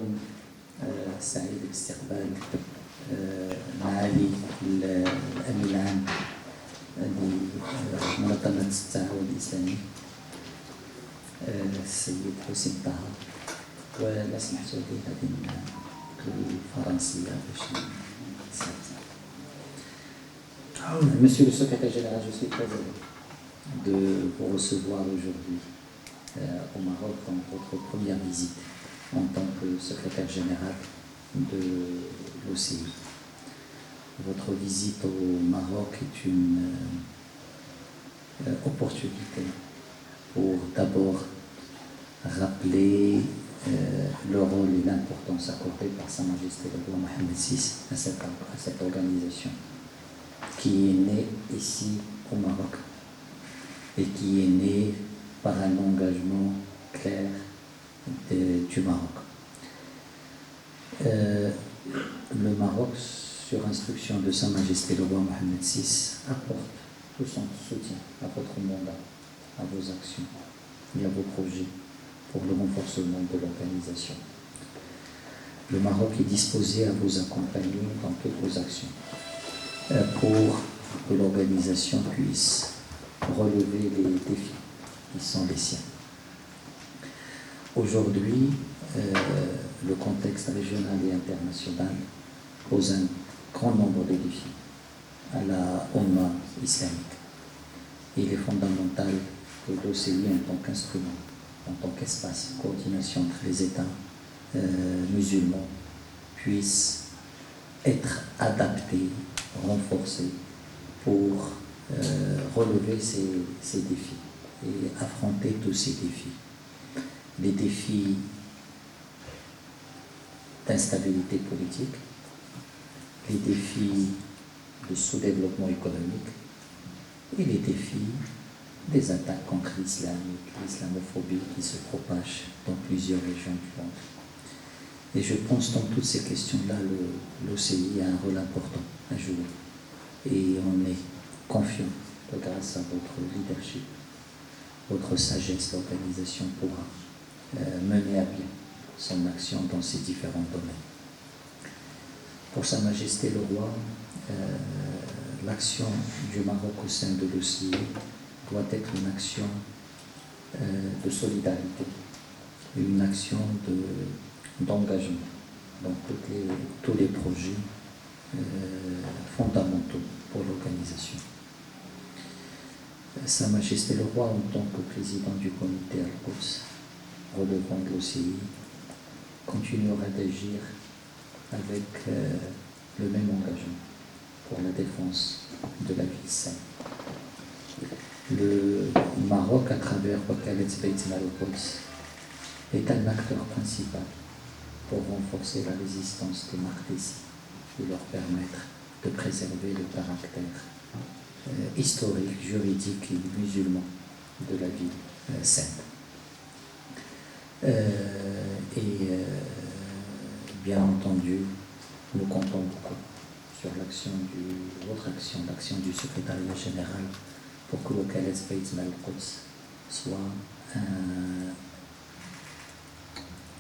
اليوم سعيد باستقبال معالي الأمين العام لمنظمة التعاون الإسلامي السيد حسين طه، ولا سمحتوا لي غادي بالفرنسية باش نساعد. Monsieur le secrétaire général, je suis très heureux de vous recevoir aujourd'hui au Maroc dans votre première visite en tant que secrétaire général de l'OCI. Votre visite au Maroc est une opportunité pour d'abord rappeler le rôle et l'importance accordée par Sa Majesté le roi Mohammed VI à cette organisation qui est née ici au Maroc et qui est née par un engagement clair du Maroc. Le Maroc, sur instruction de Sa Majesté le roi Mohammed VI, apporte tout son soutien à votre mandat, à vos actions et à vos projets pour le renforcement de l'organisation. Le Maroc est disposé à vous accompagner dans toutes vos actions pour que l'organisation puisse relever les défis qui sont les siens. Aujourd'hui, le contexte régional et international pose un grand nombre de défis à la Oumma islamique. Il est fondamental que l'OCI, en tant qu'instrument, en tant qu'espace de coordination entre les États musulmans, puisse être adapté, renforcé pour relever ces défis et affronter tous ces défis. Les défis d'instabilité politique, les défis de sous-développement économique et les défis des attaques contre l'islamophobie qui se propagent dans plusieurs régions du monde. Et je pense dans toutes ces questions-là, l'OCI a un rôle important à jouer. Et on est confiant que grâce à votre leadership, votre sagesse, l'organisation pourra mener à bien son action dans ces différents domaines. Pour Sa Majesté le Roi, l'action du Maroc au sein de l'OCI doit être une action de solidarité, une action d'engagement dans tous les projets fondamentaux pour l'organisation. Sa Majesté le Roi, en tant que président du comité Al-Quds relevant de l'OCI, continuera d'agir avec le même engagement pour la défense de la vie saine. Le Maroc, à travers Wakalat Beit al-Quds, est un acteur principal pour renforcer la résistance des Marquessis et leur permettre de préserver le caractère historique, juridique et musulman de la ville sainte. Bien entendu, nous comptons beaucoup sur votre action, l'action du secrétariat général pour que le Wakalat Beit al-Quds soit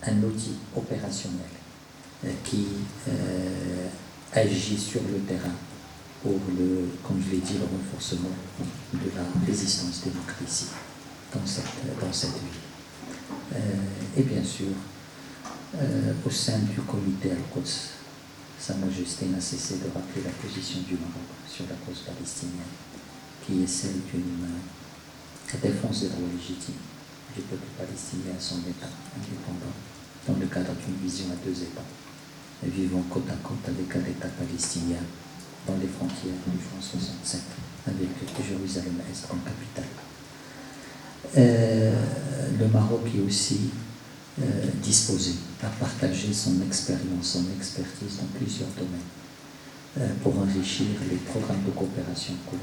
un outil opérationnel qui agit sur le terrain pour comme je l'ai dit, le renforcement de la résistance démocratique dans cette ville. Et bien sûr, au sein du comité Al-Quds, Sa Majesté n'a cessé de rappeler la position du Maroc sur la cause palestinienne, qui est celle d'une défense des droits légitimes du peuple palestinien à son État indépendant, dans le cadre d'une vision à deux États, vivant côte à côte avec un État palestinien dans les frontières de juin 1967, avec Jérusalem-Est comme capitale. Le Maroc est aussi disposé à partager son expérience, son expertise dans plusieurs domaines pour enrichir les programmes de coopération que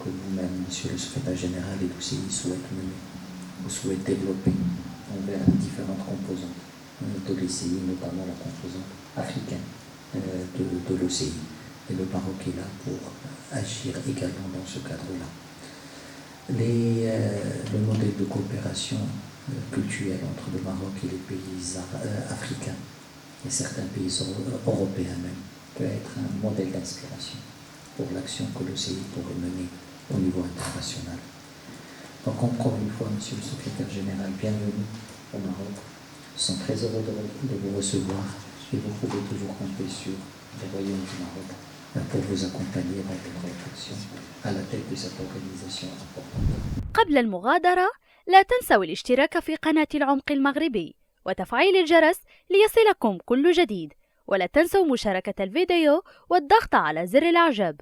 vous-même, Monsieur le secrétaire général et l'OCI souhaitent mener ou souhaitent développer envers les différentes composantes de l'OCI, notamment la composante africaine de l'OCI. Et le Maroc est là pour agir également dans ce cadre-là. Le modèle de coopération culturelle entre le Maroc et les pays africains et certains pays européens même, peut être un modèle d'inspiration pour l'action que l'OCI pourrait mener au niveau international. Donc encore une fois, Monsieur le Secrétaire Général, bienvenue au Maroc. Nous sommes très heureux de vous recevoir et vous pouvez toujours compter sur le Royaume du Maroc pour vous accompagner dans votre réflexion à la tête de cette organisation importante. قبل المغادرة لا تنسوا الاشتراك في قناة العمق المغربي وتفعيل الجرس ليصلكم كل جديد، ولا تنسوا مشاركة الفيديو والضغط على زر الإعجاب.